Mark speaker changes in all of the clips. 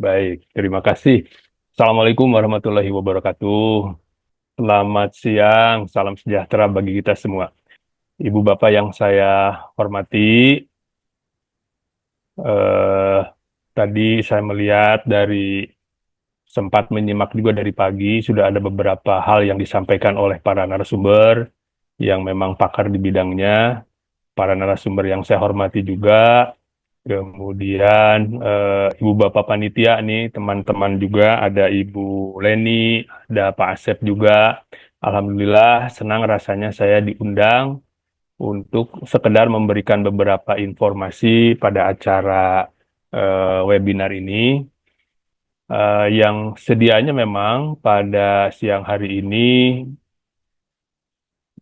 Speaker 1: Baik, terima kasih. Assalamualaikum warahmatullahi wabarakatuh. Selamat siang, salam sejahtera bagi kita semua. Ibu Bapak yang saya hormati, eh, tadi saya melihat sempat menyimak juga dari pagi, sudah ada beberapa hal yang disampaikan oleh para narasumber yang memang pakar di bidangnya, para narasumber yang saya hormati juga. Kemudian Ibu Bapak Panitia nih, teman-teman juga, ada Ibu Leni, ada Pak Asep juga. Alhamdulillah senang rasanya saya diundang untuk sekedar memberikan beberapa informasi pada acara webinar ini yang sedianya memang pada siang hari ini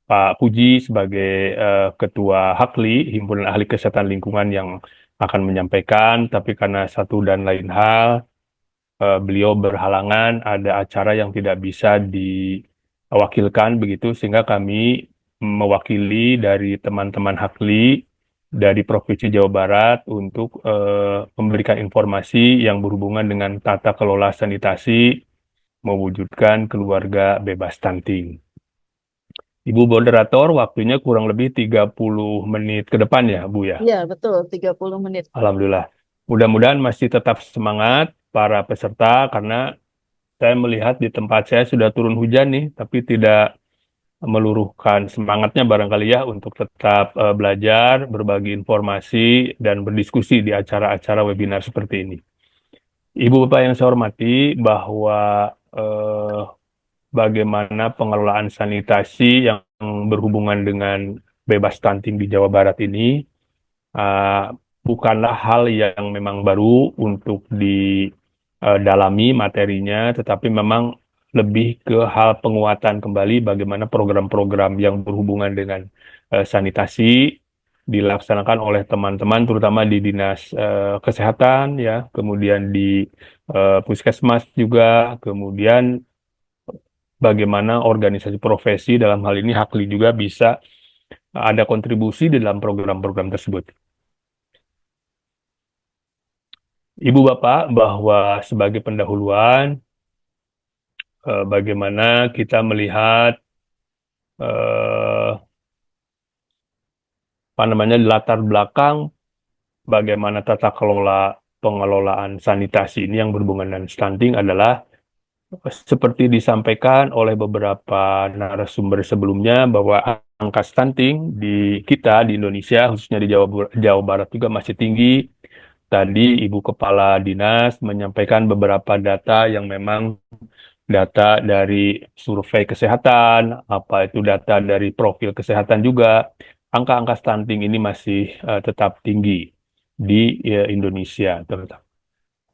Speaker 1: Pak Puji sebagai Ketua Hakli, Himpunan Ahli Kesehatan Lingkungan yang akan menyampaikan, tapi karena satu dan lain hal, beliau berhalangan ada acara yang tidak bisa diwakilkan begitu, sehingga kami mewakili dari teman-teman Hakli dari Provinsi Jawa Barat untuk memberikan informasi yang berhubungan dengan tata kelola sanitasi mewujudkan keluarga bebas stunting. Ibu moderator, waktunya kurang lebih 30 menit ke depan ya, Bu ya.
Speaker 2: Iya, betul, 30 menit.
Speaker 1: Alhamdulillah. Mudah-mudahan masih tetap semangat para peserta karena saya melihat di tempat saya sudah turun hujan nih, tapi tidak meluruhkan semangatnya barangkali ya untuk tetap belajar, berbagi informasi, dan berdiskusi di acara-acara webinar seperti ini. Ibu Bapak yang saya hormati, bahwa eh, bagaimana pengelolaan sanitasi yang berhubungan dengan bebas stunting di Jawa Barat ini uh, bukanlah hal yang memang baru untuk didalami materinya, tetapi memang lebih ke hal penguatan kembali bagaimana program-program yang berhubungan dengan sanitasi dilaksanakan oleh teman-teman, terutama di dinas kesehatan, ya, kemudian di puskesmas juga, kemudian bagaimana organisasi profesi dalam hal ini Hakli juga bisa ada kontribusi di dalam program-program tersebut. Ibu Bapak, bahwa sebagai pendahuluan, bagaimana kita melihat eh, apa namanya latar belakang bagaimana tata kelola pengelolaan sanitasi ini yang berhubungan dengan stunting adalah seperti disampaikan oleh beberapa narasumber sebelumnya bahwa angka stunting di kita di Indonesia khususnya di Jawa Barat juga masih tinggi. Tadi Ibu Kepala Dinas menyampaikan beberapa data yang memang data dari survei kesehatan, apa itu data dari profil kesehatan juga. Angka-angka stunting ini masih tetap tinggi di Indonesia terutama.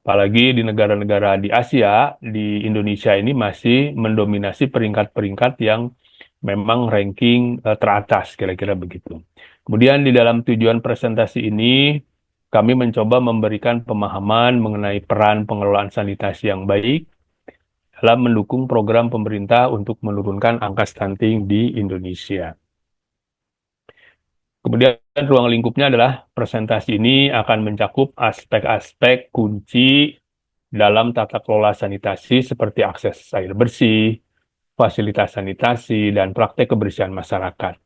Speaker 1: Apalagi di negara-negara di Asia, di Indonesia ini masih mendominasi peringkat-peringkat yang memang ranking teratas, kira-kira begitu. Kemudian di dalam tujuan presentasi ini, kami mencoba memberikan pemahaman mengenai peran pengelolaan sanitasi yang baik dalam mendukung program pemerintah untuk menurunkan angka stunting di Indonesia. Kemudian ruang lingkupnya adalah presentasi ini akan mencakup aspek-aspek kunci dalam tata kelola sanitasi seperti akses air bersih, fasilitas sanitasi, dan praktek kebersihan masyarakat.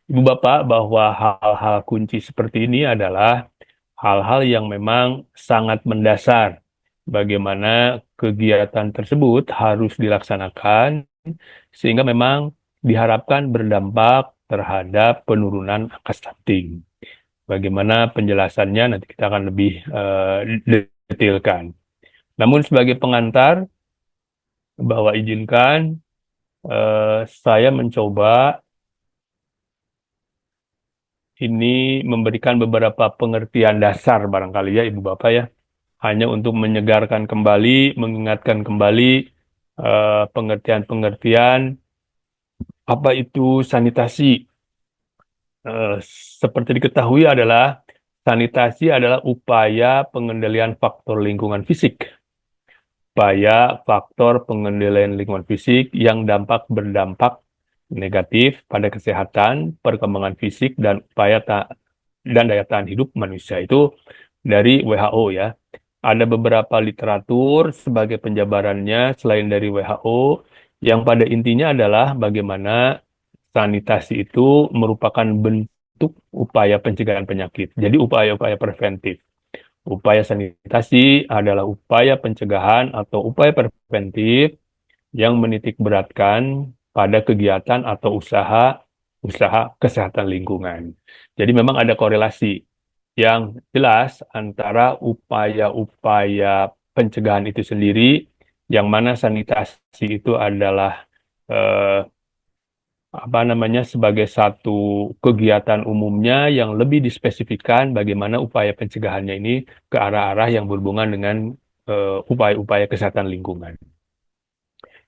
Speaker 1: Ibu Bapak, bahwa hal-hal kunci seperti ini adalah hal-hal yang memang sangat mendasar bagaimana kegiatan tersebut harus dilaksanakan sehingga memang diharapkan berdampak terhadap penurunan angka stunting. Bagaimana penjelasannya nanti kita akan lebih detailkan. Namun sebagai pengantar, bahwa izinkan saya mencoba ini memberikan beberapa pengertian dasar barangkali ya Ibu Bapak ya, hanya untuk menyegarkan kembali, mengingatkan kembali pengertian-pengertian apa itu sanitasi. Eh, Seperti diketahui adalah sanitasi adalah upaya pengendalian faktor lingkungan fisik, upaya faktor pengendalian lingkungan fisik yang berdampak negatif pada kesehatan, perkembangan fisik dan upaya dan daya tahan hidup manusia itu dari WHO ya. ada beberapa literatur sebagai penjabarannya selain dari WHO yang pada intinya adalah bagaimana sanitasi itu merupakan bentuk upaya pencegahan penyakit. Jadi upaya-upaya preventif. Upaya sanitasi adalah upaya pencegahan atau upaya preventif yang menitik beratkan pada kegiatan atau usaha kesehatan lingkungan. Jadi memang ada korelasi yang jelas antara upaya-upaya pencegahan itu sendiri, yang mana sanitasi itu adalah eh, apa namanya sebagai satu kegiatan umumnya yang lebih dispesifikkan bagaimana upaya pencegahannya ini ke arah-arah yang berhubungan dengan upaya-upaya kesehatan lingkungan.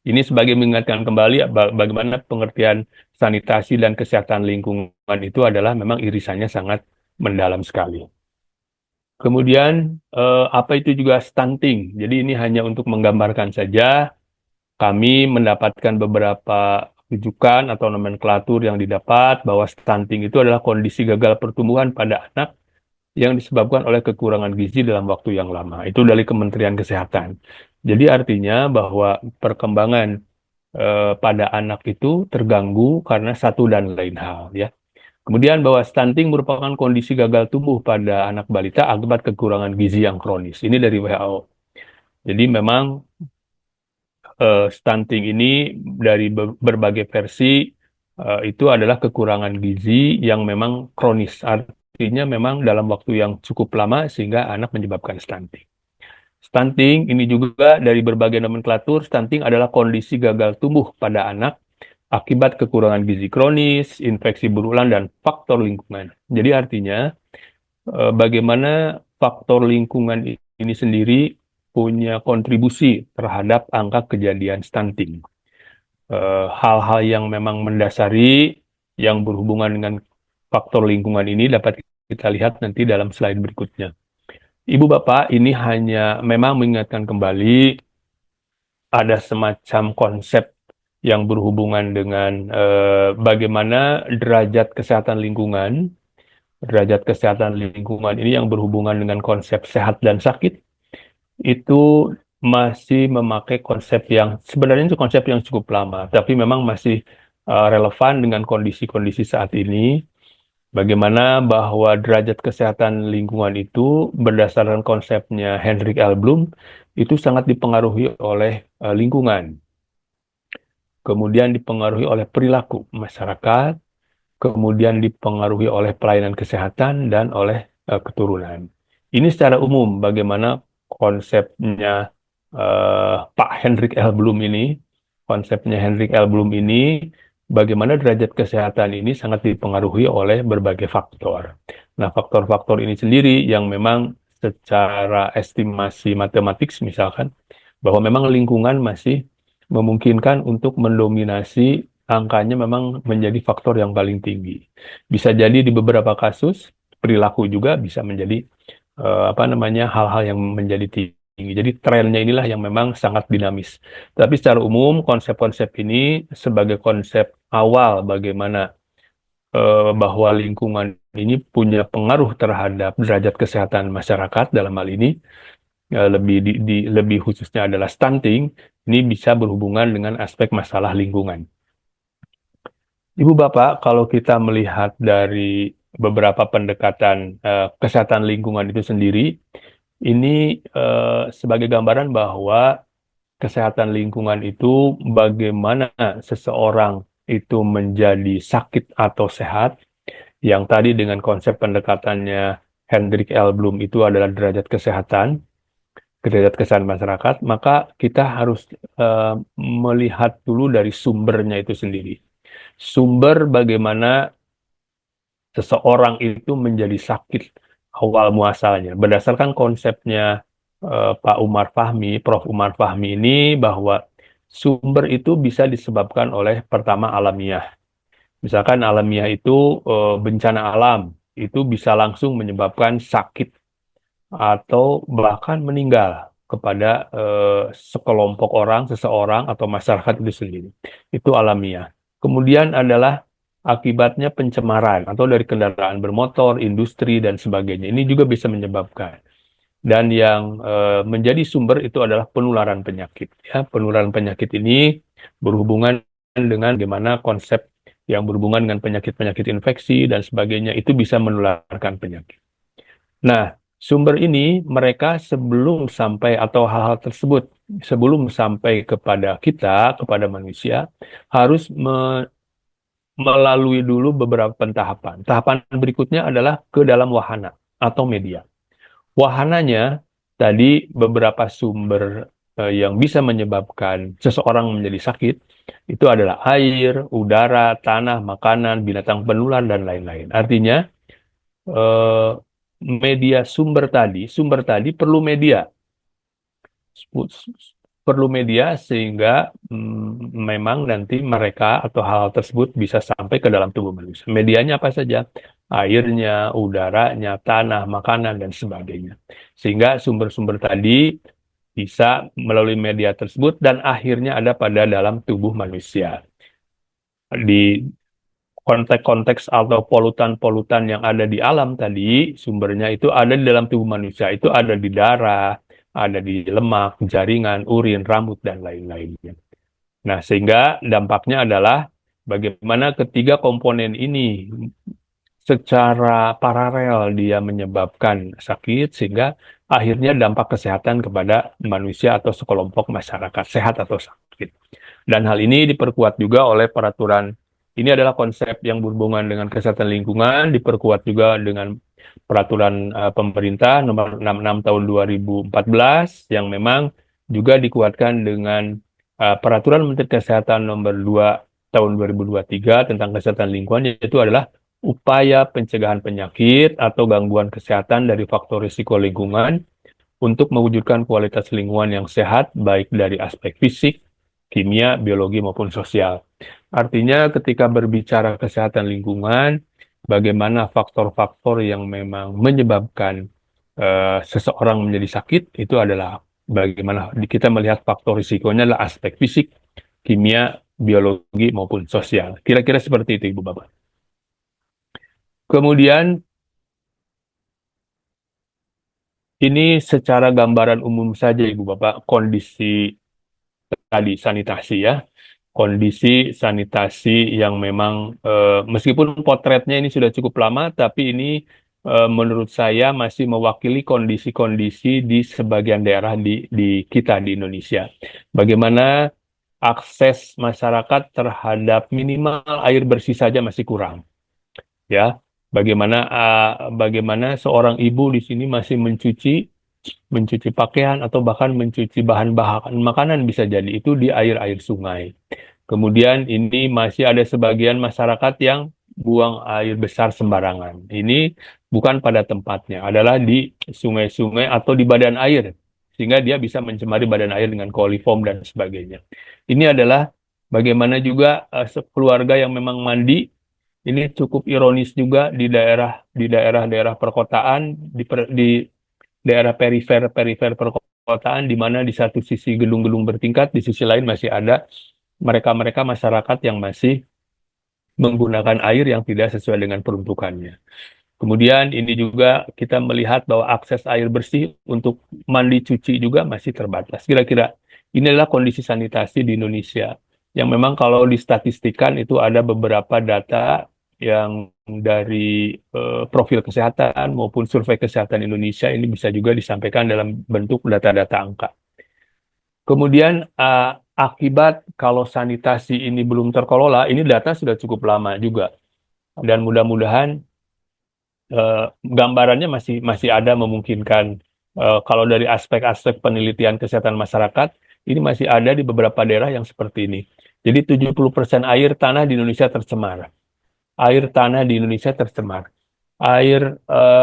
Speaker 1: Ini sebagai mengingatkan kembali bagaimana pengertian sanitasi dan kesehatan lingkungan itu adalah memang irisannya sangat mendalam sekali. Kemudian apa itu juga stunting? Jadi ini hanya untuk menggambarkan saja. Kami mendapatkan beberapa rujukan atau nomenklatur yang didapat bahwa stunting itu adalah kondisi gagal pertumbuhan pada anak yang disebabkan oleh kekurangan gizi dalam waktu yang lama. Itu dari Kementerian Kesehatan. Jadi artinya bahwa perkembangan pada anak itu terganggu karena satu dan lain hal, ya. Kemudian bahwa stunting merupakan kondisi gagal tumbuh pada anak balita akibat kekurangan gizi yang kronis. Ini dari WHO. Jadi memang stunting ini dari berbagai versi itu adalah kekurangan gizi yang memang kronis. Artinya memang dalam waktu yang cukup lama sehingga anak menyebabkan stunting. Stunting ini juga dari berbagai nomenklatur, stunting adalah kondisi gagal tumbuh pada anak akibat kekurangan gizi kronis, infeksi berulang, dan faktor lingkungan. Jadi artinya bagaimana faktor lingkungan ini sendiri punya kontribusi terhadap angka kejadian stunting. Hal-hal yang memang mendasari yang berhubungan dengan faktor lingkungan ini dapat kita lihat nanti dalam slide berikutnya. Ibu Bapak, ini hanya memang mengingatkan kembali ada semacam konsep yang berhubungan dengan bagaimana derajat kesehatan lingkungan ini yang berhubungan dengan konsep sehat dan sakit itu masih memakai konsep yang sebenarnya itu konsep yang cukup lama, tapi memang masih relevan dengan kondisi-kondisi saat ini. Bagaimana bahwa derajat kesehatan lingkungan itu berdasarkan konsepnya Hendrik L. Bloom itu sangat dipengaruhi oleh lingkungan, kemudian dipengaruhi oleh perilaku masyarakat, kemudian dipengaruhi oleh pelayanan kesehatan dan oleh keturunan. Ini secara umum bagaimana konsepnya Pak Hendrik L. Bloom ini, konsepnya Hendrik L. Bloom ini, bagaimana derajat kesehatan ini sangat dipengaruhi oleh berbagai faktor. Nah, faktor-faktor ini sendiri yang memang secara estimasi matematik misalkan, bahwa memang lingkungan masih memungkinkan untuk mendominasi angkanya memang menjadi faktor yang paling tinggi. Bisa jadi di beberapa kasus perilaku juga bisa menjadi apa namanya hal-hal yang menjadi tinggi. Jadi trennya inilah yang memang sangat dinamis. Tapi secara umum konsep-konsep ini sebagai konsep awal bagaimana bahwa lingkungan ini punya pengaruh terhadap derajat kesehatan masyarakat dalam hal ini lebih khususnya adalah stunting, ini bisa berhubungan dengan aspek masalah lingkungan. Ibu Bapak, kalau kita melihat dari beberapa pendekatan kesehatan lingkungan itu sendiri, ini sebagai gambaran bahwa kesehatan lingkungan itu bagaimana seseorang itu menjadi sakit atau sehat, yang tadi dengan konsep pendekatannya Hendrik L. Bloom itu adalah derajat kesehatan masyarakat, maka kita harus melihat dulu dari sumbernya itu sendiri. Sumber bagaimana seseorang itu menjadi sakit awal muasalnya. Berdasarkan konsepnya Pak Umar Fahmi, Prof. Umar Fahmi ini bahwa sumber itu bisa disebabkan oleh pertama alamiah. Misalkan alamiah itu bencana alam, itu bisa langsung menyebabkan sakit atau bahkan meninggal kepada sekelompok orang, seseorang atau masyarakat itu sendiri. Itu alamiah. Kemudian adalah akibatnya pencemaran atau dari kendaraan bermotor, industri dan sebagainya. Ini juga bisa menyebabkan. dan yang menjadi sumber itu adalah penularan penyakit. Ya, penularan penyakit ini berhubungan dengan bagaimana konsep yang berhubungan dengan penyakit-penyakit infeksi dan sebagainya itu bisa menularkan penyakit. Nah, sumber ini mereka sebelum sampai atau hal-hal tersebut sebelum sampai kepada kita, kepada manusia, harus melalui dulu beberapa tahapan. Tahapan berikutnya adalah ke dalam wahana atau media. Wahananya tadi beberapa sumber yang bisa menyebabkan seseorang menjadi sakit itu adalah air, udara, tanah, makanan, binatang penular dan lain-lain. Artinya eh, media sumber tadi perlu media, perlu media sehingga memang nanti mereka atau hal-hal tersebut bisa sampai ke dalam tubuh manusia. Medianya apa saja? Airnya, udaranya, tanah, makanan, dan sebagainya. Sehingga sumber-sumber tadi bisa melalui media tersebut dan akhirnya ada pada dalam tubuh manusia. Di konteks-konteks atau polutan-polutan yang ada di alam tadi, sumbernya itu ada di dalam tubuh manusia. Itu ada di darah, ada di lemak, jaringan, urin, rambut, dan lain-lainnya. Nah, sehingga dampaknya adalah bagaimana ketiga komponen ini secara paralel dia menyebabkan sakit, sehingga akhirnya dampak kesehatan kepada manusia atau sekelompok masyarakat sehat atau sakit. Dan hal ini diperkuat juga oleh peraturan. Ini adalah konsep yang berhubungan dengan kesehatan lingkungan, diperkuat juga dengan peraturan pemerintah nomor 66 tahun 2014 yang memang juga dikuatkan dengan peraturan Menteri Kesehatan nomor 2 tahun 2023 tentang kesehatan lingkungan, yaitu adalah upaya pencegahan penyakit atau gangguan kesehatan dari faktor risiko lingkungan untuk mewujudkan kualitas lingkungan yang sehat baik dari aspek fisik, kimia, biologi maupun sosial. Artinya ketika berbicara kesehatan lingkungan, bagaimana faktor-faktor yang memang menyebabkan seseorang menjadi sakit itu adalah bagaimana kita melihat faktor risikonya adalah aspek fisik, kimia, biologi maupun sosial. Kira-kira seperti itu Ibu Bapak. Kemudian ini secara gambaran umum saja Ibu Bapak kondisi tadi sanitasi ya. Kondisi sanitasi yang memang meskipun potretnya ini sudah cukup lama, tapi ini menurut saya masih mewakili kondisi-kondisi di sebagian daerah di kita di Indonesia. Bagaimana akses masyarakat terhadap minimal air bersih saja masih kurang, ya. Bagaimana seorang ibu di sini masih mencuci pakaian atau bahkan mencuci bahan-bahan makanan bisa jadi itu di air-air sungai. Kemudian ini masih ada sebagian masyarakat yang buang air besar sembarangan. Ini bukan pada tempatnya, adalah di sungai-sungai atau di badan air, sehingga dia bisa mencemari badan air dengan koliform dan sebagainya. Ini adalah bagaimana juga keluarga yang memang mandi. Ini cukup ironis juga di daerah-daerah perkotaan, di daerah perifer perkotaan, di mana di satu sisi gedung-gedung bertingkat, di sisi lain masih ada mereka-mereka masyarakat yang masih menggunakan air yang tidak sesuai dengan peruntukannya. Kemudian ini juga kita melihat bahwa akses air bersih untuk mandi cuci juga masih terbatas. Kira-kira ini adalah kondisi sanitasi di Indonesia yang memang kalau distatistikan itu ada beberapa data yang dari profil kesehatan maupun survei kesehatan Indonesia ini bisa juga disampaikan dalam bentuk data-data angka. Kemudian akibat kalau sanitasi ini belum terkelola, ini data sudah cukup lama juga. Dan mudah-mudahan gambarannya masih masih ada memungkinkan kalau dari aspek-aspek penelitian kesehatan masyarakat, ini masih ada di beberapa daerah yang seperti ini. Jadi 70% air tanah di Indonesia tercemar. Air tanah di Indonesia tercemar. Air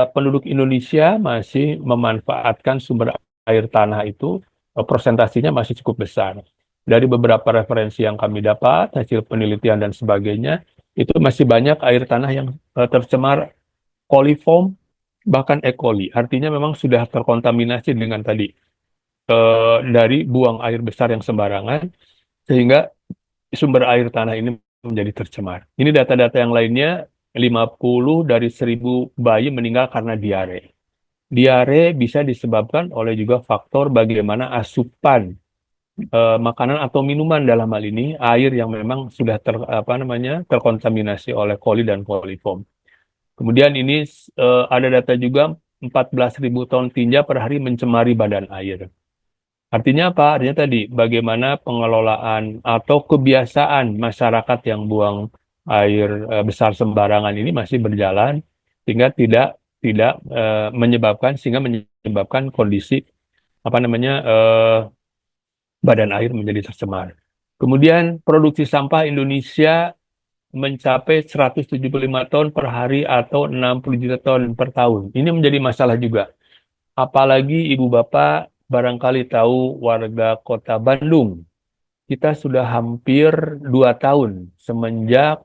Speaker 1: penduduk Indonesia masih memanfaatkan sumber air tanah itu prosentasinya masih cukup besar. Dari beberapa referensi yang kami dapat, hasil penelitian dan sebagainya, itu masih banyak air tanah yang tercemar coliform, bahkan E. coli. Artinya memang sudah terkontaminasi dengan tadi dari buang air besar yang sembarangan, sehingga sumber air tanah ini menjadi tercemar. Ini data-data yang lainnya, 50 dari 1.000 bayi meninggal karena diare. Diare bisa disebabkan oleh juga faktor bagaimana asupan makanan atau minuman dalam hal ini air yang memang sudah apa namanya terkontaminasi oleh koli dan koliform. Kemudian ini ada data juga 14.000 ton tinja per hari mencemari badan air. Artinya apa? Artinya tadi bagaimana pengelolaan atau kebiasaan masyarakat yang buang air besar sembarangan ini masih berjalan sehingga tidak menyebabkan kondisi apa namanya badan air menjadi tercemar. Kemudian produksi sampah Indonesia mencapai 175 ton per hari atau 60 juta ton per tahun. Ini menjadi masalah juga. Apalagi Ibu Bapak barangkali tahu warga Kota Bandung. Kita sudah hampir 2 tahun semenjak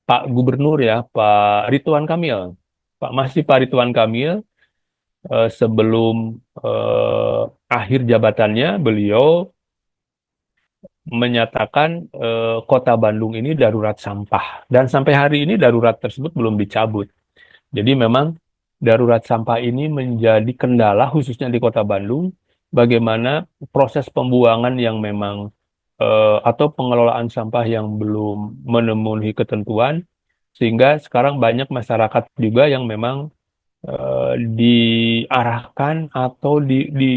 Speaker 1: Pak Gubernur ya, Pak Ridwan Kamil. Pak Ridwan Kamil sebelum eh, akhir jabatannya beliau menyatakan Kota Bandung ini darurat sampah. Dan sampai hari ini darurat tersebut belum dicabut. Jadi memang darurat sampah ini menjadi kendala khususnya di Kota Bandung. Bagaimana proses pembuangan yang memang atau pengelolaan sampah yang belum memenuhi ketentuan, sehingga sekarang banyak masyarakat juga yang memang diarahkan atau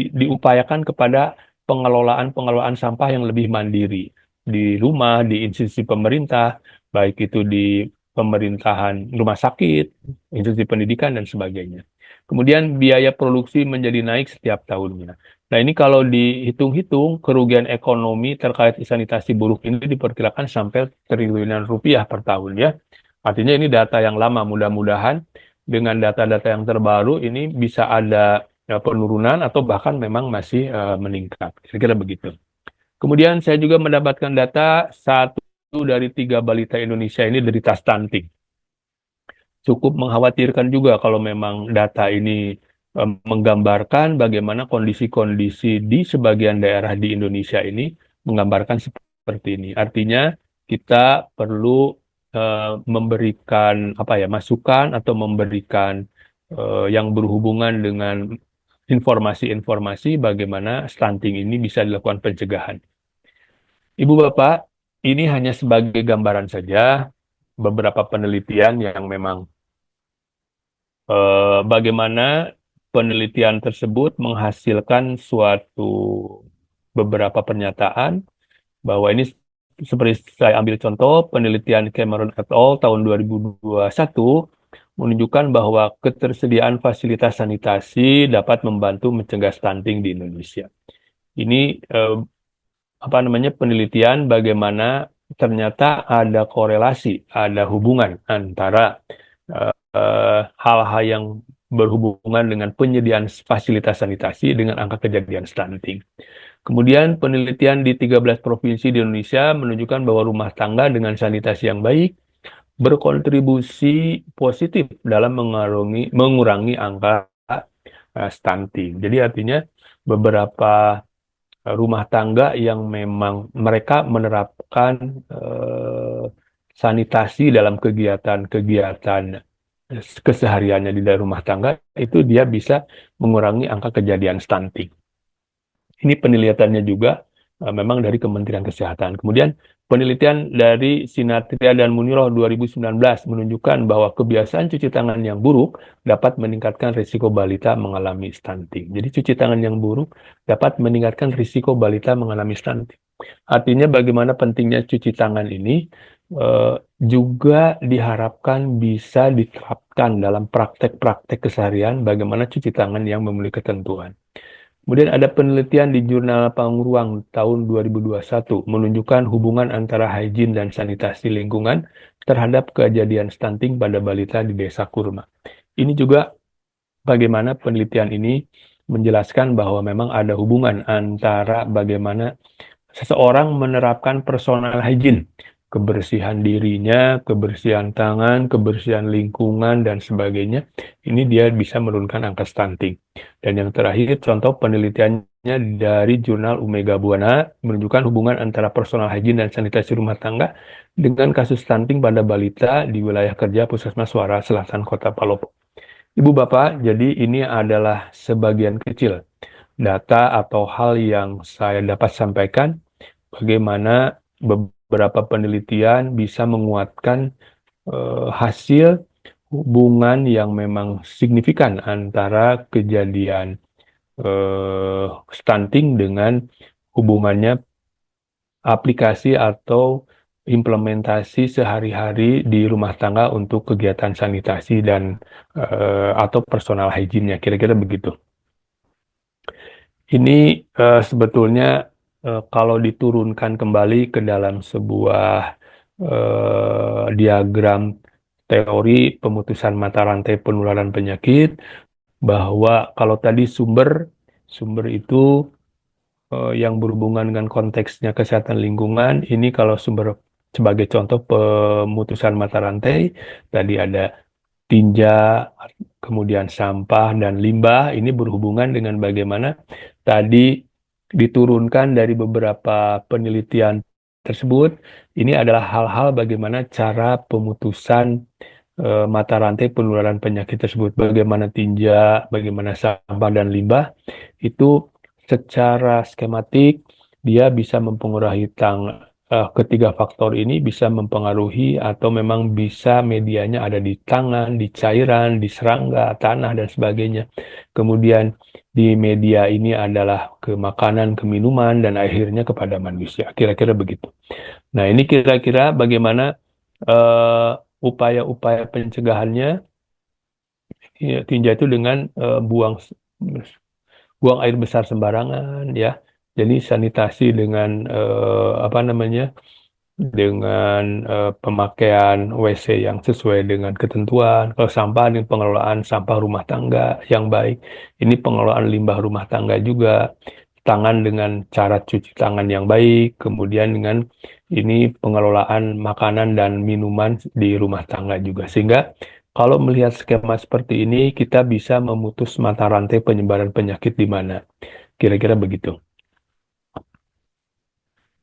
Speaker 1: diupayakan kepada pengelolaan sampah yang lebih mandiri di rumah, di institusi pemerintah, baik itu di pemerintahan rumah sakit, institusi pendidikan dan sebagainya. Kemudian biaya produksi menjadi naik setiap tahunnya. Nah, ini kalau dihitung-hitung kerugian ekonomi terkait sanitasi buruk ini diperkirakan sampai triliunan rupiah per tahun ya. Artinya ini data yang lama, mudah-mudahan dengan data-data yang terbaru ini bisa ada penurunan atau bahkan memang masih meningkat. Kira-kira begitu. Kemudian saya juga mendapatkan data 1 dari 3 balita Indonesia ini derita stunting. Cukup mengkhawatirkan juga kalau memang data ini menggambarkan bagaimana kondisi-kondisi di sebagian daerah di Indonesia ini menggambarkan seperti ini. Artinya kita perlu memberikan apa ya masukan atau memberikan yang berhubungan dengan informasi-informasi bagaimana stunting ini bisa dilakukan pencegahan. Ibu Bapak, ini hanya sebagai gambaran saja beberapa penelitian yang memang bagaimana penelitian tersebut menghasilkan suatu beberapa pernyataan bahwa ini seperti saya ambil contoh penelitian Cameron et al. Tahun 2021 menunjukkan bahwa ketersediaan fasilitas sanitasi dapat membantu mencegah stunting di Indonesia. Ini apa namanya penelitian bagaimana ternyata ada korelasi, ada hubungan antara hal-hal yang berhubungan dengan penyediaan fasilitas sanitasi dengan angka kejadian stunting. Kemudian penelitian di 13 provinsi di Indonesia menunjukkan bahwa rumah tangga dengan sanitasi yang baik berkontribusi positif dalam mengurangi angka stunting. Jadi artinya beberapa rumah tangga yang memang mereka menerapkan sanitasi dalam kegiatan-kegiatan kesehariannya di dalam rumah tangga itu dia bisa mengurangi angka kejadian stunting. Ini penelitiannya juga memang dari Kementerian Kesehatan. Kemudian penelitian dari Sinatria dan Muniroh 2019 menunjukkan bahwa kebiasaan cuci tangan yang buruk dapat meningkatkan risiko balita mengalami stunting. Jadi cuci tangan yang buruk dapat meningkatkan risiko balita mengalami stunting. Artinya bagaimana pentingnya cuci tangan ini juga diharapkan bisa diterapkan dalam praktek-praktek keseharian bagaimana cuci tangan yang memenuhi ketentuan. Kemudian ada penelitian di Jurnal Pangruang tahun 2021 menunjukkan hubungan antara hygiene dan sanitasi lingkungan terhadap kejadian stunting pada balita di Desa Kurma. Ini juga bagaimana penelitian ini menjelaskan bahwa memang ada hubungan antara bagaimana seseorang menerapkan personal hygiene, kebersihan dirinya, kebersihan tangan, kebersihan lingkungan, dan sebagainya. Ini dia bisa menurunkan angka stunting. Dan yang terakhir, contoh penelitiannya dari jurnal Omega Buana menunjukkan hubungan antara personal hygiene dan sanitasi rumah tangga dengan kasus stunting pada balita di wilayah kerja Puskesmas Suara Selatan Kota Palopo. Ibu Bapak, jadi ini adalah sebagian kecil data atau hal yang saya dapat sampaikan bagaimana beberapa penelitian bisa menguatkan hasil hubungan yang memang signifikan antara kejadian eh, stunting dengan hubungannya aplikasi atau implementasi sehari-hari di rumah tangga untuk kegiatan sanitasi dan atau personal hygiene-nya, kira-kira begitu. Ini sebetulnya kalau diturunkan kembali ke dalam sebuah diagram teori pemutusan mata rantai penularan penyakit, bahwa kalau tadi sumber sumber itu yang berhubungan dengan konteksnya kesehatan lingkungan, ini kalau sumber sebagai contoh pemutusan mata rantai, tadi ada tinja, kemudian sampah dan limbah, ini berhubungan dengan bagaimana tadi diturunkan dari beberapa penelitian tersebut, ini adalah hal-hal bagaimana cara pemutusan mata rantai penularan penyakit tersebut, bagaimana tinja, bagaimana sampah dan limbah, itu secara skematik dia bisa mempengaruhi ketiga faktor ini bisa mempengaruhi atau memang bisa medianya ada di tangan, di cairan, di serangga, tanah dan sebagainya. Kemudian di media ini adalah ke makanan, ke minuman dan akhirnya kepada manusia. Kira-kira begitu. Nah, ini kira-kira bagaimana eh, upaya-upaya pencegahannya, ya, tinja itu dengan buang air besar sembarangan, ya. Jadi sanitasi dengan apa namanya, dengan pemakaian WC yang sesuai dengan ketentuan. Kalau sampah, dengan pengelolaan sampah rumah tangga yang baik. Ini pengelolaan limbah rumah tangga juga. Tangan dengan cara cuci tangan yang baik. Kemudian dengan ini pengelolaan makanan dan minuman di rumah tangga juga. Sehingga kalau melihat skema seperti ini, kita bisa memutus mata rantai penyebaran penyakit di mana. Kira-kira begitu.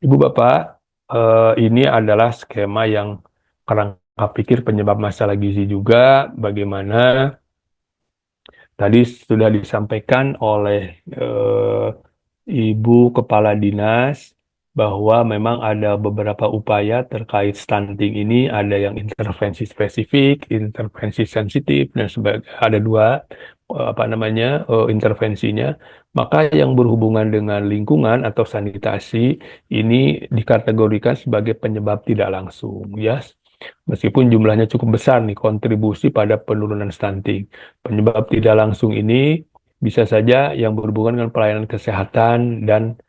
Speaker 1: Ibu Bapak, ini adalah skema yang kerangka pikir penyebab masalah gizi juga, bagaimana tadi sudah disampaikan oleh Ibu Kepala Dinas bahwa memang ada beberapa upaya terkait stunting ini, ada yang intervensi spesifik, intervensi sensitif, dan ada dua apa namanya intervensinya. Maka yang berhubungan dengan lingkungan atau sanitasi ini dikategorikan sebagai penyebab tidak langsung, ya. Meskipun jumlahnya cukup besar nih kontribusi pada penurunan stunting. Penyebab tidak langsung ini bisa saja yang berhubungan dengan pelayanan kesehatan dan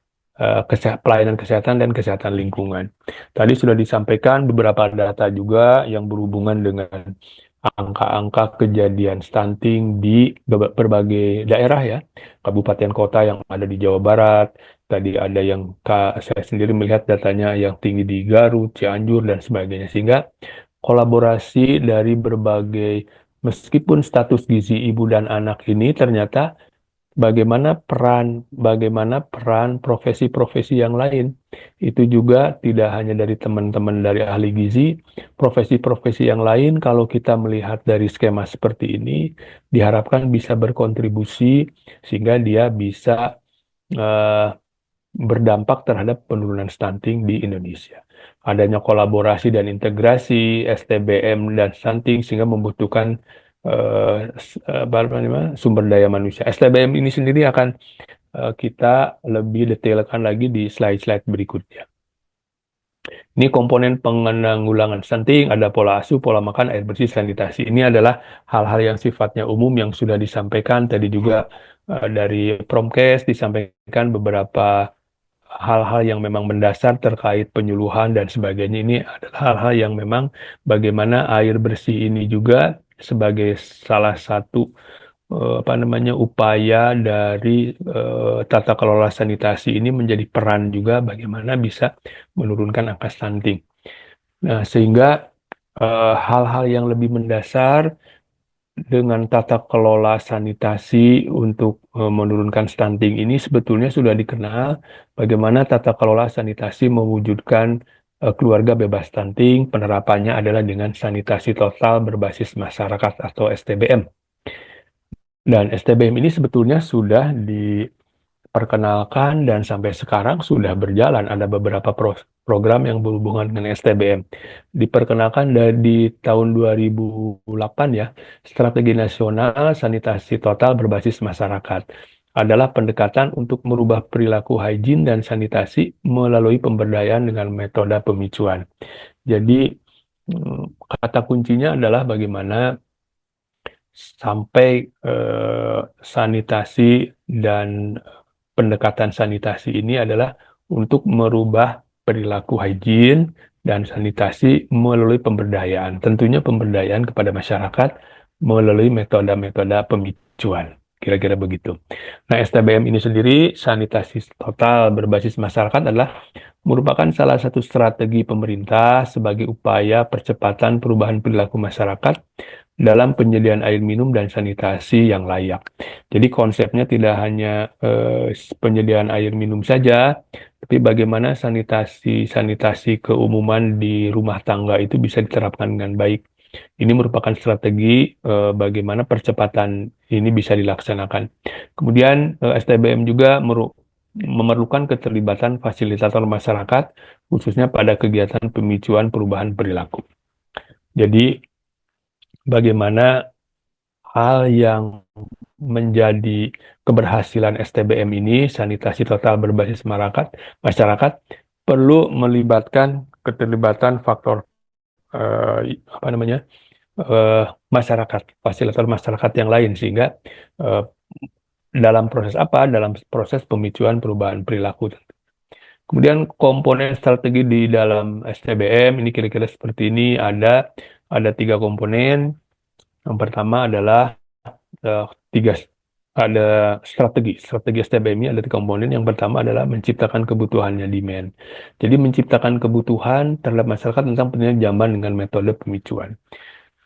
Speaker 1: pelayanan kesehatan dan kesehatan lingkungan. Tadi sudah disampaikan beberapa data juga yang berhubungan dengan angka-angka kejadian stunting di berbagai daerah, ya, kabupaten kota yang ada di Jawa Barat. Tadi ada yang saya sendiri melihat datanya yang tinggi di Garut, Cianjur, dan sebagainya. Sehingga kolaborasi dari berbagai, meskipun status gizi ibu dan anak ini ternyata bagaimana peran profesi-profesi yang lain. Itu juga tidak hanya dari teman-teman dari ahli gizi, profesi-profesi yang lain kalau kita melihat dari skema seperti ini diharapkan bisa berkontribusi sehingga dia bisa eh, berdampak terhadap penurunan stunting di Indonesia. Adanya kolaborasi dan integrasi STBM dan stunting sehingga membutuhkan apa namanya, sumber daya manusia. STBM ini sendiri akan kita lebih detailkan lagi di slide-slide berikutnya. Ini komponen penanggulangan stunting, ada pola asuh, pola makan, air bersih, sanitasi. Ini adalah hal-hal yang sifatnya umum yang sudah disampaikan. Tadi juga dari Promkes disampaikan beberapa hal-hal yang memang mendasar terkait penyuluhan dan sebagainya. Ini adalah hal-hal yang memang bagaimana air bersih ini juga sebagai salah satu apa namanya upaya dari tata kelola sanitasi ini menjadi peran juga bagaimana bisa menurunkan angka stunting. Nah, sehingga hal-hal yang lebih mendasar dengan tata kelola sanitasi untuk menurunkan stunting ini sebetulnya sudah dikenal bagaimana tata kelola sanitasi mewujudkan keluarga bebas stunting. Penerapannya adalah dengan sanitasi total berbasis masyarakat atau STBM. Dan STBM ini sebetulnya sudah diperkenalkan dan sampai sekarang sudah berjalan. Ada beberapa program yang berhubungan dengan STBM. Diperkenalkan dari tahun 2008 ya, Strategi Nasional Sanitasi Total Berbasis Masyarakat adalah pendekatan untuk merubah perilaku hygiene dan sanitasi melalui pemberdayaan dengan metode pemicuan. Jadi, kata kuncinya adalah bagaimana sampai sanitasi dan pendekatan sanitasi ini adalah untuk merubah perilaku hygiene dan sanitasi melalui pemberdayaan. Tentunya pemberdayaan kepada masyarakat melalui metode-metode pemicuan. Kira-kira begitu. Nah, STBM ini sendiri, sanitasi total berbasis masyarakat adalah merupakan salah satu strategi pemerintah sebagai upaya percepatan perubahan perilaku masyarakat dalam penyediaan air minum dan sanitasi yang layak. Jadi konsepnya tidak hanya penyediaan air minum saja, tapi bagaimana sanitasi keumuman di rumah tangga itu bisa diterapkan dengan baik. Ini merupakan strategi bagaimana percepatan ini bisa dilaksanakan. Kemudian STBM juga memerlukan keterlibatan fasilitator masyarakat, khususnya pada kegiatan pemicuan perubahan perilaku. Jadi bagaimana hal yang menjadi keberhasilan STBM ini, sanitasi total berbasis masyarakat perlu melibatkan keterlibatan faktor apa namanya masyarakat, fasilitator masyarakat yang lain sehingga eh, dalam proses apa? Dalam proses pemicuan perubahan perilaku. Kemudian komponen strategi di dalam STBM ini kira-kira seperti ini ada 3 komponen. Yang pertama adalah eh, tiga ada strategi STBM ini ada 3 komponen. Yang pertama adalah menciptakan kebutuhannya demand. Jadi menciptakan kebutuhan terhadap masyarakat tentang penilaian jamban dengan metode pemicuan.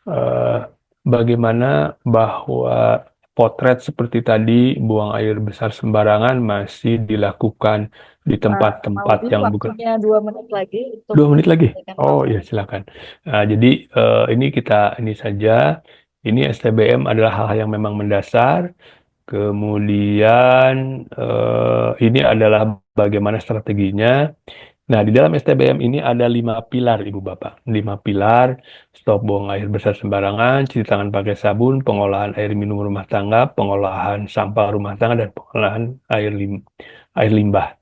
Speaker 1: Eh, Bagaimana bahwa potret seperti tadi buang air besar sembarangan masih dilakukan di tempat-tempat
Speaker 2: Maudi,
Speaker 1: yang bukan.
Speaker 2: waktunya 2 menit lagi untuk
Speaker 1: 2 menit lagi.
Speaker 2: menyampaikan
Speaker 1: Oh
Speaker 2: laporan.
Speaker 1: ya silakan. Nah, jadi ini saja. Ini STBM adalah hal yang memang mendasar. Kemudian ini adalah bagaimana strateginya. Nah, di dalam STBM ini ada 5 pilar, Ibu Bapak. 5 pilar: stop buang air besar sembarangan, cuci tangan pakai sabun, pengolahan air minum rumah tangga, pengolahan sampah rumah tangga, dan pengolahan air limbah.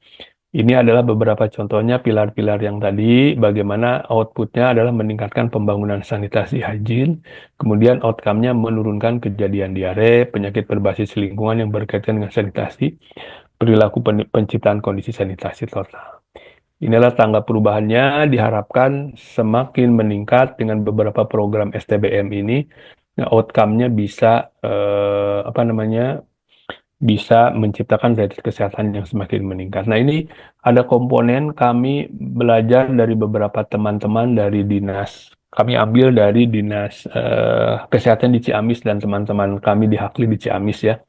Speaker 1: Ini adalah beberapa contohnya pilar-pilar yang tadi, bagaimana outputnya adalah meningkatkan pembangunan sanitasi hygiene, kemudian outcome-nya menurunkan kejadian diare, penyakit berbasis lingkungan yang berkaitan dengan sanitasi, perilaku penciptaan kondisi sanitasi total. Inilah tangga perubahannya, diharapkan semakin meningkat dengan beberapa program STBM ini. Nah, outcome-nya bisa bisa menciptakan derajat kesehatan yang semakin meningkat. Nah, ini ada komponen kami belajar dari beberapa teman-teman dari dinas. Kami ambil dari dinas kesehatan di Ciamis dan teman-teman kami di Hakli di Ciamis ya.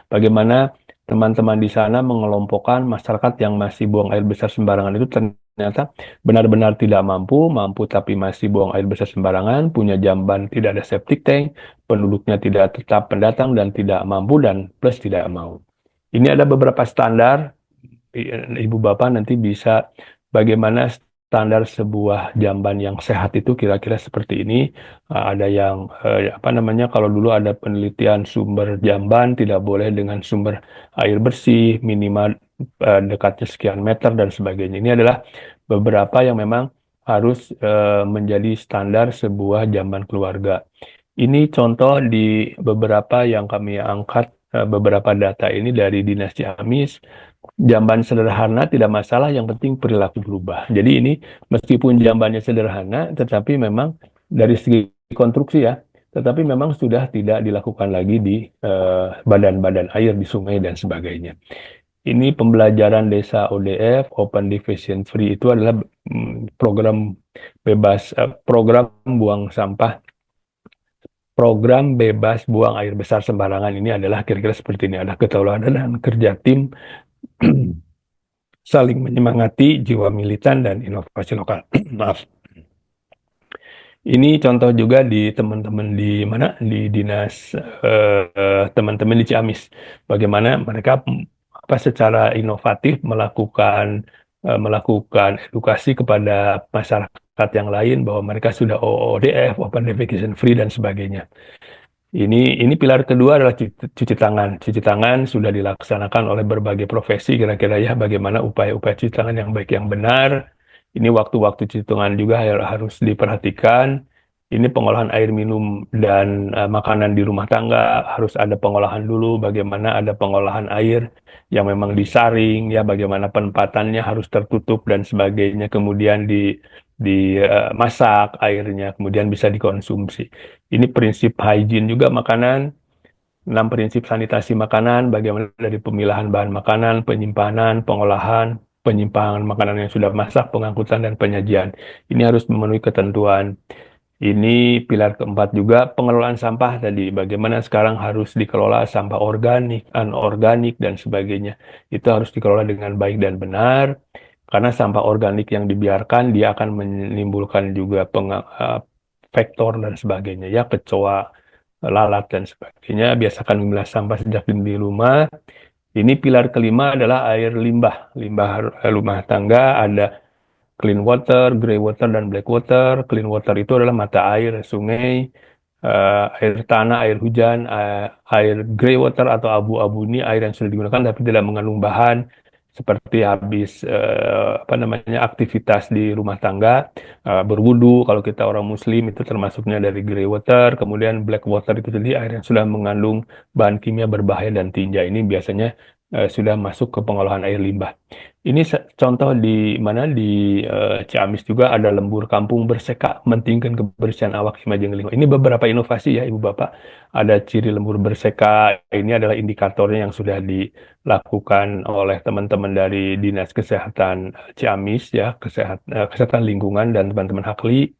Speaker 1: Bagaimana teman-teman di sana mengelompokkan masyarakat yang masih buang air besar sembarangan itu ternyata benar-benar tidak mampu tapi masih buang air besar sembarangan, punya jamban, tidak ada septic tank, penduduknya tidak tetap pendatang dan tidak mampu dan plus tidak mau. Ini ada beberapa standar, Ibu Bapak nanti bisa bagaimana standar sebuah jamban yang sehat itu kira-kira seperti ini. Ada yang apa namanya kalau dulu ada penelitian sumber jamban tidak boleh dengan sumber air bersih minimal dekatnya sekian meter dan sebagainya. Ini adalah beberapa yang memang harus menjadi standar sebuah jamban keluarga. Ini contoh di beberapa yang kami angkat beberapa data ini dari Dinas Ciamis. Jamban sederhana tidak masalah, yang penting perilaku berubah. Jadi ini meskipun jambannya sederhana, tetapi memang dari segi konstruksi ya, tetapi memang sudah tidak dilakukan lagi di badan-badan air di sungai dan sebagainya. Ini pembelajaran desa ODF, Open Division Free itu adalah program program buang sampah, program bebas buang air besar sembarangan ini adalah kira-kira seperti ini. Ada keteladanan kerja tim, saling menyemangati jiwa militan dan inovasi lokal. Maaf. Ini contoh juga di teman-teman di mana di dinas teman-teman di Ciamis, bagaimana mereka apa secara inovatif melakukan edukasi kepada masyarakat yang lain bahwa mereka sudah OODF, Open Defecation Free dan sebagainya. Ini pilar kedua adalah cuci tangan. Cuci tangan sudah dilaksanakan oleh berbagai profesi kira-kira ya bagaimana upaya-upaya cuci tangan yang baik yang benar. Ini waktu-waktu cuci tangan juga harus diperhatikan. Ini pengolahan air minum dan makanan di rumah tangga harus ada pengolahan dulu. Bagaimana ada pengolahan air yang memang disaring ya, bagaimana penempatannya harus tertutup dan sebagainya. Kemudian dimasak airnya, kemudian bisa dikonsumsi. Ini prinsip hygiene juga makanan, 6 prinsip sanitasi makanan, bagaimana dari pemilahan bahan makanan, penyimpanan, pengolahan, penyimpangan makanan yang sudah masak, pengangkutan, dan penyajian. Ini harus memenuhi ketentuan. Ini pilar keempat juga pengelolaan sampah tadi. Bagaimana sekarang harus dikelola sampah organik, anorganik, dan sebagainya. Itu harus dikelola dengan baik dan benar. Karena sampah organik yang dibiarkan, dia akan menimbulkan juga vektor dan sebagainya. Ya, kecoa, lalat, dan sebagainya. Biasakan memilah sampah sejak di rumah. Ini pilar kelima adalah air limbah. Limbah rumah tangga ada clean water, grey water, dan black water. Clean water itu adalah mata air, sungai, air tanah, air hujan, air grey water atau abu-abu ini air yang sudah digunakan tapi tidak mengandung bahan seperti habis apa namanya aktivitas di rumah tangga, berwudu kalau kita orang Muslim itu termasuknya dari grey water. Kemudian black water itu jadi air yang sudah mengandung bahan kimia berbahaya dan tinja. Ini biasanya sudah masuk ke pengolahan air limbah. Ini contoh di mana di Ciamis juga ada lembur kampung berseka, mentingkan kebersihan awak imajeng lingkungan. Ini beberapa inovasi ya Ibu Bapak. Ada ciri lembur berseka, ini adalah indikatornya yang sudah dilakukan oleh teman-teman dari Dinas Kesehatan Ciamis ya, kesehatan lingkungan dan teman-teman ahli.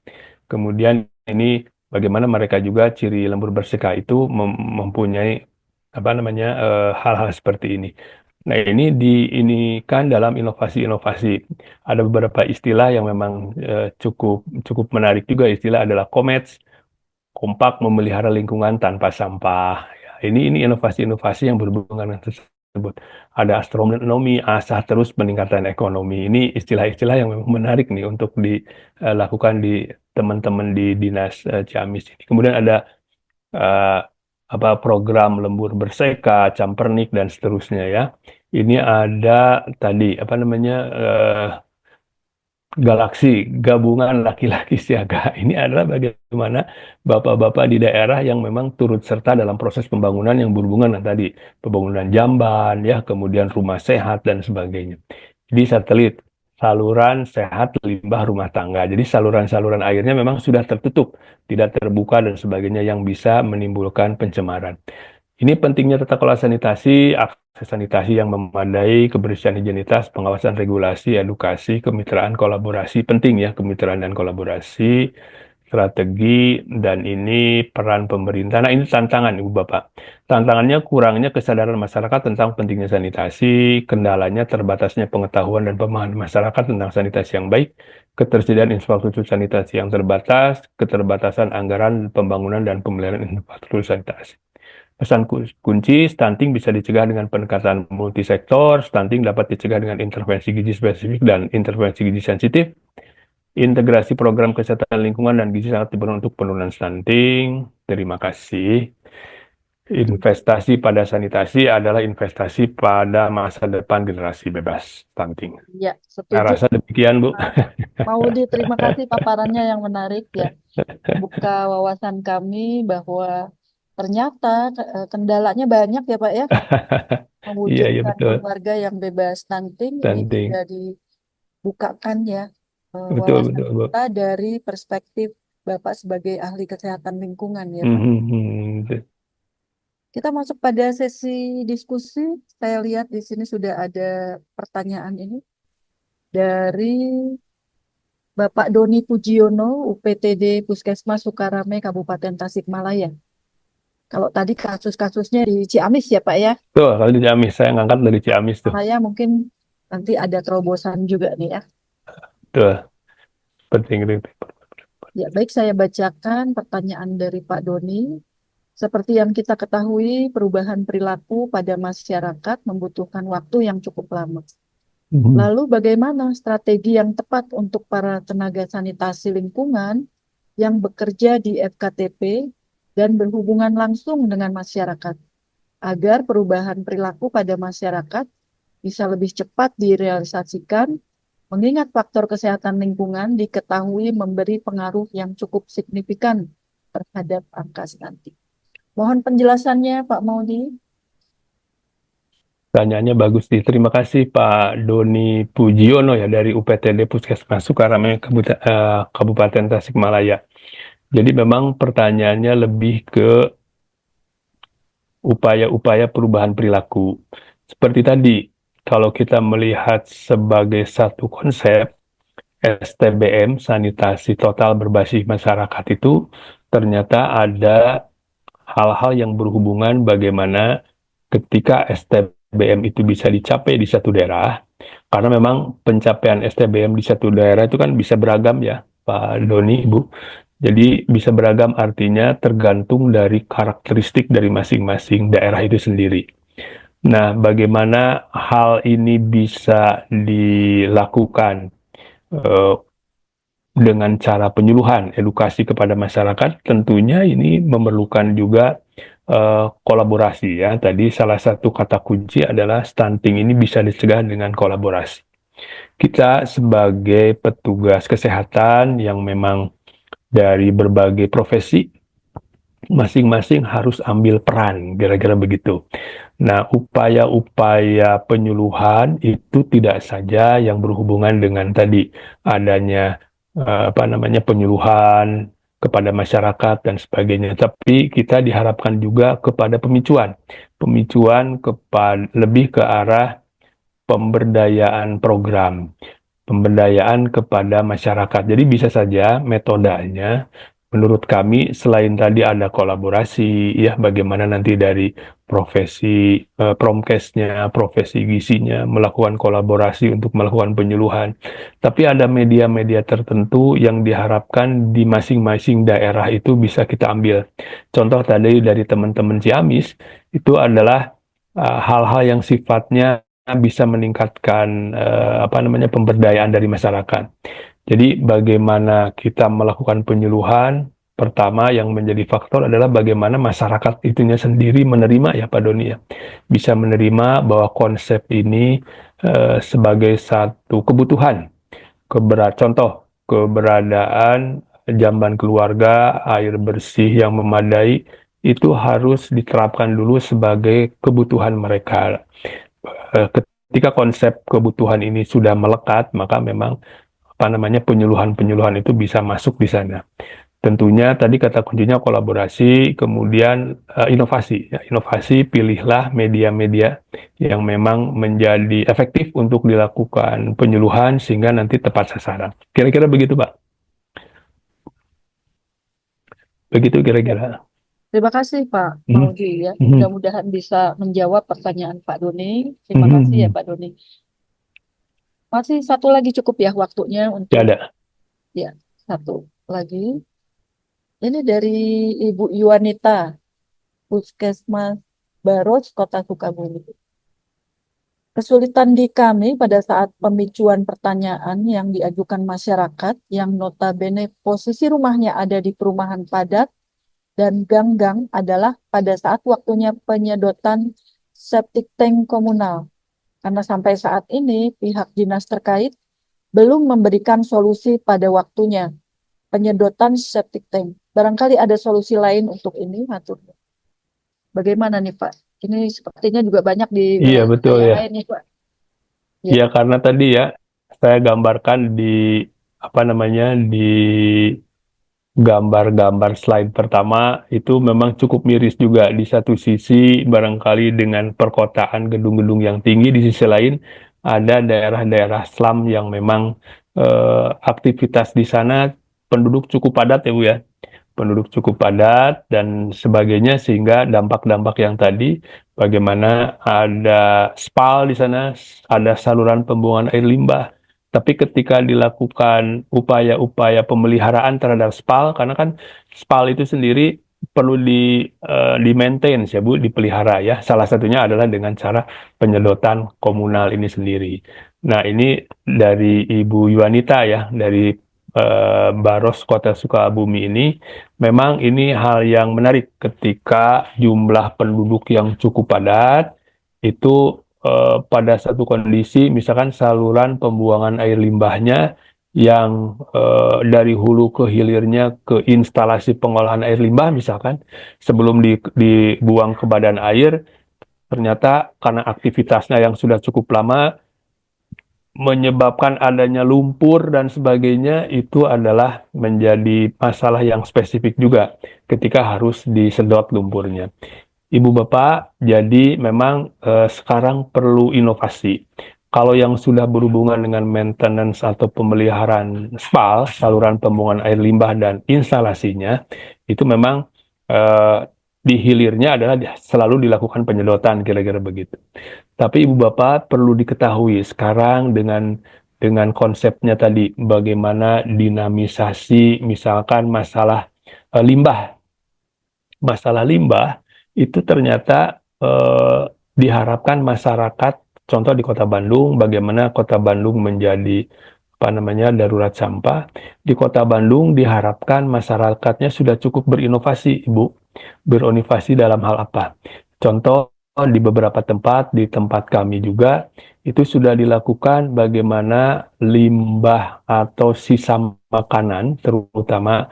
Speaker 1: Kemudian ini bagaimana mereka juga ciri lembur berseka itu mempunyai apa namanya hal-hal seperti ini. Nah, ini kan dalam inovasi-inovasi. Ada beberapa istilah yang memang cukup cukup menarik juga. Istilah adalah COMETS, kompak memelihara lingkungan tanpa sampah. Ya, ini inovasi-inovasi yang berhubungan dengan tersebut. Ada astronomi, asah terus peningkatan ekonomi. Ini istilah-istilah yang memang menarik nih untuk dilakukan di teman-teman di Dinas Ciamis ini. Kemudian ada eh, apa program lembur berseka, campernik dan seterusnya ya. Ini ada tadi apa namanya galaksi gabungan laki-laki siaga. Ini adalah bagaimana bapak-bapak di daerah yang memang turut serta dalam proses pembangunan yang berhubungan dengan tadi pembangunan jamban ya, kemudian rumah sehat dan sebagainya. Di satelit saluran sehat limbah rumah tangga. Jadi saluran-saluran airnya memang sudah tertutup, tidak terbuka dan sebagainya yang bisa menimbulkan pencemaran. Ini pentingnya tata kelola sanitasi, akses sanitasi yang memadai, kebersihan higienitas, pengawasan regulasi, edukasi, kemitraan, kolaborasi. Penting ya, kemitraan dan kolaborasi, strategi, dan ini peran pemerintah. Nah, ini tantangan, Ibu Bapak. Tantangannya kurangnya kesadaran masyarakat tentang pentingnya sanitasi, kendalanya terbatasnya pengetahuan dan pemahaman masyarakat tentang sanitasi yang baik, ketersediaan infrastruktur sanitasi yang terbatas, keterbatasan anggaran pembangunan dan pemeliharaan infrastruktur sanitasi. Pesan kunci, stunting bisa dicegah dengan pendekatan multisektor, stunting dapat dicegah dengan intervensi gizi spesifik dan intervensi gizi sensitif, integrasi program kesehatan lingkungan dan gizi sangat diperlukan untuk penurunan stunting. Terima kasih. Investasi pada sanitasi adalah investasi pada masa depan generasi bebas stunting.
Speaker 2: Ya,
Speaker 1: Saya
Speaker 2: setuju.
Speaker 1: rasa demikian, Bu.
Speaker 2: Maudi, terima kasih paparannya yang menarik ya. Buka wawasan kami bahwa ternyata kendalanya banyak ya Pak ya.
Speaker 1: Iya, iya
Speaker 2: Mewujudkan
Speaker 1: betul.
Speaker 2: keluarga yang bebas stunting ini
Speaker 1: Stunting.
Speaker 2: sudah dibukakan ya
Speaker 1: Betul,
Speaker 2: wawasan
Speaker 1: betul, Bu.
Speaker 2: kita dari perspektif Bapak sebagai ahli kesehatan lingkungan ya Pak.
Speaker 1: Mhm.
Speaker 2: Kita masuk pada sesi diskusi. Saya lihat di sini sudah ada pertanyaan ini dari Bapak Doni Pujiono, UPTD Puskesmas Sukarame, Kabupaten Tasikmalaya. Kalau tadi kasus-kasusnya di Ciamis ya Pak ya,
Speaker 1: Tuh, kalau di Ciamis, saya ngangkat dari Ciamis tuh.
Speaker 2: saya mungkin nanti ada terobosan juga nih ya.
Speaker 1: Tuh, penting itu.
Speaker 2: Ya, baik saya bacakan pertanyaan dari Pak Doni. Seperti yang kita ketahui, perubahan perilaku pada masyarakat membutuhkan waktu yang cukup lama.
Speaker 1: Mhm.
Speaker 2: Lalu bagaimana strategi yang tepat untuk para tenaga sanitasi lingkungan yang bekerja di FKTP dan berhubungan langsung dengan masyarakat agar perubahan perilaku pada masyarakat bisa lebih cepat direalisasikan, mengingat faktor kesehatan lingkungan diketahui memberi pengaruh yang cukup signifikan terhadap angka stunting. Mohon penjelasannya, Pak Maudi.
Speaker 1: Pertanyaannya bagus nih. Terima kasih Pak Doni Pujiono ya dari UPTD Puskesmas Sukarame Kabupaten Tasikmalaya. Jadi memang pertanyaannya lebih ke upaya-upaya perubahan perilaku. Seperti tadi, kalau kita melihat sebagai satu konsep, STBM, sanitasi total berbasis masyarakat itu ternyata ada hal-hal yang berhubungan bagaimana ketika STBM itu bisa dicapai di satu daerah, karena memang pencapaian STBM di satu daerah itu kan bisa beragam ya, Pak Doni, Ibu. Jadi bisa beragam artinya tergantung dari karakteristik dari masing-masing daerah itu sendiri. Nah, bagaimana hal ini bisa dilakukan eh, dengan cara penyuluhan, edukasi kepada masyarakat, tentunya ini memerlukan juga kolaborasi ya. Tadi salah satu kata kunci adalah stunting ini bisa dicegah dengan kolaborasi. Kita sebagai petugas kesehatan yang memang dari berbagai profesi, masing-masing harus ambil peran, kira-kira begitu. Nah, upaya-upaya penyuluhan itu tidak saja yang berhubungan dengan tadi adanya apa namanya penyuluhan kepada masyarakat dan sebagainya, tapi kita diharapkan juga kepada pemicuan, pemicuan kepada lebih ke arah pemberdayaan program, pemberdayaan kepada masyarakat. Jadi bisa saja metodenya menurut kami selain tadi ada kolaborasi ya bagaimana nanti dari profesi promkesnya, profesi gisinya melakukan kolaborasi untuk melakukan penyuluhan. Tapi ada media-media tertentu yang diharapkan di masing-masing daerah itu bisa kita ambil. Contoh tadi dari teman-teman Ciamis itu adalah hal-hal yang sifatnya bisa meningkatkan apa namanya pemberdayaan dari masyarakat. Jadi bagaimana kita melakukan penyuluhan, pertama yang menjadi faktor adalah bagaimana masyarakat itunya sendiri menerima ya Pak Doni ya. Bisa menerima bahwa konsep ini sebagai satu kebutuhan. Contoh, keberadaan jamban keluarga, air bersih yang memadai, itu harus diterapkan dulu sebagai kebutuhan mereka. Ketika konsep kebutuhan ini sudah melekat, maka memang apa namanya penyuluhan-penyuluhan itu bisa masuk di sana. Tentunya tadi kata kuncinya kolaborasi, kemudian inovasi. Ya, inovasi, pilihlah media-media yang memang menjadi efektif untuk dilakukan penyuluhan sehingga nanti tepat sasaran. Kira-kira begitu, Pak. Begitu kira-kira.
Speaker 2: Terima kasih Pak
Speaker 1: Mhm.
Speaker 2: Maudi ya.
Speaker 1: Mhm.
Speaker 2: Mudah-mudahan bisa menjawab pertanyaan Pak Doni. Terima kasih ya
Speaker 1: Mhm.
Speaker 2: Pak Doni. Masih satu lagi cukup ya waktunya
Speaker 1: Ya
Speaker 2: untuk
Speaker 1: ada.
Speaker 2: ya satu lagi. Ini dari Ibu Yuwanita, Puskesmas Baros, Kota Sukabumi. Kesulitan di kami pada saat pemicuan pertanyaan yang diajukan masyarakat yang notabene posisi rumahnya ada di perumahan padat dan gang-gang adalah pada saat waktunya penyedotan septic tank komunal. Karena sampai saat ini pihak dinas terkait belum memberikan solusi pada waktunya penyedotan septic tank. Barangkali ada solusi lain untuk ini, Matur. Bagaimana nih Pak? Ini sepertinya juga banyak di
Speaker 1: Iya, betul
Speaker 2: wilayah
Speaker 1: ya.
Speaker 2: lain nih Pak.
Speaker 1: Iya,
Speaker 2: Ya,
Speaker 1: karena tadi ya, saya gambarkan di, apa namanya, di gambar-gambar slide pertama itu memang cukup miris juga di satu sisi barangkali dengan perkotaan gedung-gedung yang tinggi di sisi lain ada daerah-daerah slum yang memang aktivitas di sana penduduk cukup padat ya Bu ya penduduk cukup padat dan sebagainya sehingga dampak-dampak yang tadi bagaimana ada spal di sana ada saluran pembuangan air limbah Tapi ketika dilakukan upaya-upaya pemeliharaan terhadap SPAL, karena kan SPAL itu sendiri perlu di maintain ya Bu, dipelihara ya. Salah satunya adalah dengan cara penyedotan komunal ini sendiri. Nah, ini dari Ibu Yuanita ya, dari Baros Kota Sukabumi ini, memang ini hal yang menarik ketika jumlah penduduk yang cukup padat itu pada satu kondisi misalkan saluran pembuangan air limbahnya yang dari hulu ke hilirnya ke instalasi pengolahan air limbah misalkan sebelum dibuang ke badan air ternyata karena aktivitasnya yang sudah cukup lama menyebabkan adanya lumpur dan sebagainya itu adalah menjadi masalah yang spesifik juga ketika harus disedot lumpurnya. Ibu Bapak, jadi memang sekarang perlu inovasi. Kalau yang sudah berhubungan dengan maintenance atau pemeliharaan SPAL, saluran pembuangan air limbah dan instalasinya, itu memang di hilirnya adalah selalu dilakukan penyedotan, kira-kira begitu. Tapi Ibu Bapak perlu diketahui sekarang dengan konsepnya tadi, bagaimana dinamisasi, misalkan limbah masalah limbah itu ternyata diharapkan masyarakat, contoh di Kota Bandung, bagaimana Kota Bandung menjadi apa namanya darurat sampah. Di Kota Bandung diharapkan masyarakatnya sudah cukup berinovasi, Ibu. Berinovasi dalam hal apa? Contoh di beberapa tempat, di tempat kami juga itu sudah dilakukan bagaimana limbah atau sisa makanan, terutama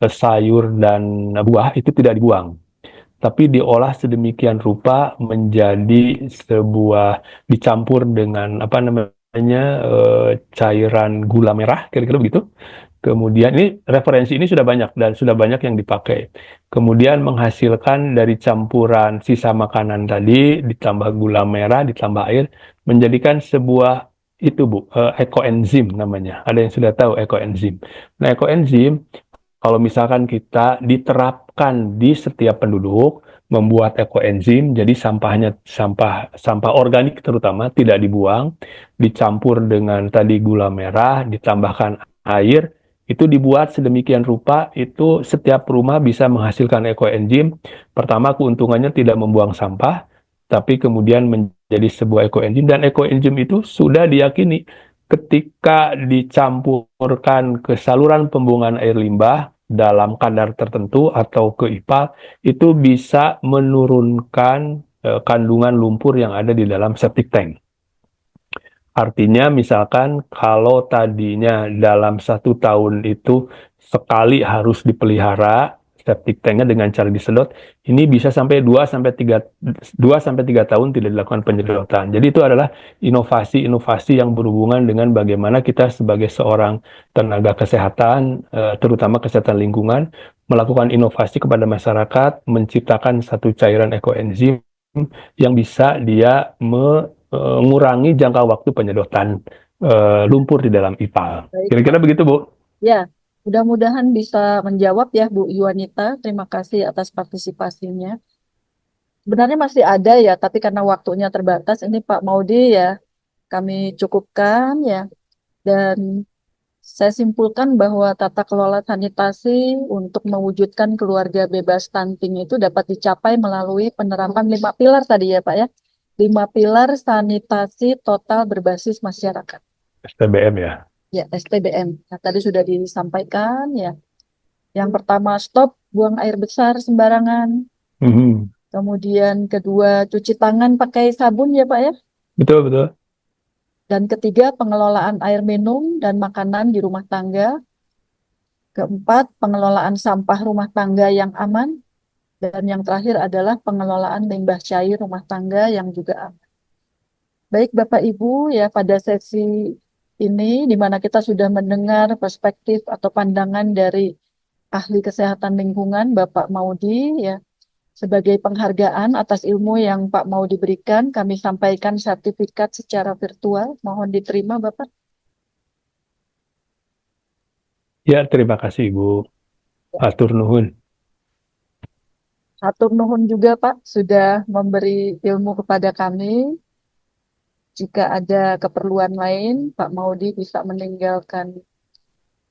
Speaker 1: sayur dan buah itu tidak dibuang, tapi diolah sedemikian rupa menjadi dicampur dengan apa namanya cairan gula merah, kira-kira begitu. Kemudian ini referensi ini sudah banyak dan sudah banyak yang dipakai. Kemudian menghasilkan dari campuran sisa makanan tadi ditambah gula merah ditambah air menjadikan sebuah itu Bu, ekoenzim namanya. Ada yang sudah tahu ekoenzim. Nah, ekoenzim kalau misalkan kita diterapkan di setiap penduduk, membuat ekoenzim, jadi sampahnya sampah sampah organik terutama tidak dibuang, dicampur dengan tadi gula merah, ditambahkan air, itu dibuat sedemikian rupa, itu setiap rumah bisa menghasilkan ekoenzim. Pertama keuntungannya tidak membuang sampah, tapi kemudian menjadi sebuah ekoenzim dan ekoenzim itu sudah diyakini ketika dicampurkan ke saluran pembuangan air limbah dalam kadar tertentu atau ke IPA itu bisa menurunkan kandungan lumpur yang ada di dalam septic tank. Artinya misalkan kalau tadinya dalam 1 tahun itu sekali harus dipelihara septic tanknya dengan cara disedot, ini bisa sampai 2 sampai 3 tahun tidak dilakukan penyedotan. Jadi itu adalah inovasi-inovasi yang berhubungan dengan bagaimana kita sebagai seorang tenaga kesehatan, terutama kesehatan lingkungan, melakukan inovasi kepada masyarakat, menciptakan satu cairan ekoenzim yang bisa dia mengurangi jangka waktu penyedotan lumpur di dalam IPA.
Speaker 2: Baik,
Speaker 1: Kira-kira
Speaker 2: Pak.
Speaker 1: begitu, Bu?
Speaker 2: Ya, mudah-mudahan bisa menjawab ya Bu Yuanita. Terima kasih atas partisipasinya. Sebenarnya masih ada ya, tapi karena waktunya terbatas, ini Pak Maudi ya kami cukupkan ya. Dan saya simpulkan bahwa tata kelola sanitasi untuk mewujudkan keluarga bebas stunting itu dapat dicapai melalui penerapan 5 pilar tadi ya Pak ya. 5 pilar sanitasi total berbasis masyarakat.
Speaker 1: STBM ya.
Speaker 2: Ya, STBM. Nah, tadi sudah disampaikan ya. Yang pertama, stop buang air besar sembarangan.
Speaker 1: Mhm.
Speaker 2: Kemudian kedua, cuci tangan pakai sabun ya Pak ya.
Speaker 1: Betul, betul.
Speaker 2: Dan ketiga, pengelolaan air minum dan makanan di rumah tangga. Keempat, pengelolaan sampah rumah tangga yang aman. Dan yang terakhir adalah pengelolaan limbah cair rumah tangga yang juga aman. Baik Bapak Ibu, ya pada sesi ini di mana kita sudah mendengar perspektif atau pandangan dari ahli kesehatan lingkungan Bapak Maudi ya. Sebagai penghargaan atas ilmu yang Pak Maudi berikan, kami sampaikan sertifikat secara virtual. Mohon diterima Bapak.
Speaker 1: Ya, terima kasih, Ibu. Atur nuhun.
Speaker 2: Hatur nuhun juga Pak sudah memberi ilmu kepada kami. Jika ada keperluan lain, Pak Maudi bisa meninggalkan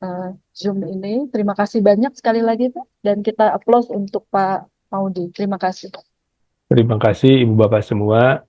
Speaker 2: eh, Zoom ini. Terima kasih banyak sekali lagi, Pak. Dan kita applause untuk Pak Maudi. Terima kasih.
Speaker 1: Terima kasih Ibu Bapak semua.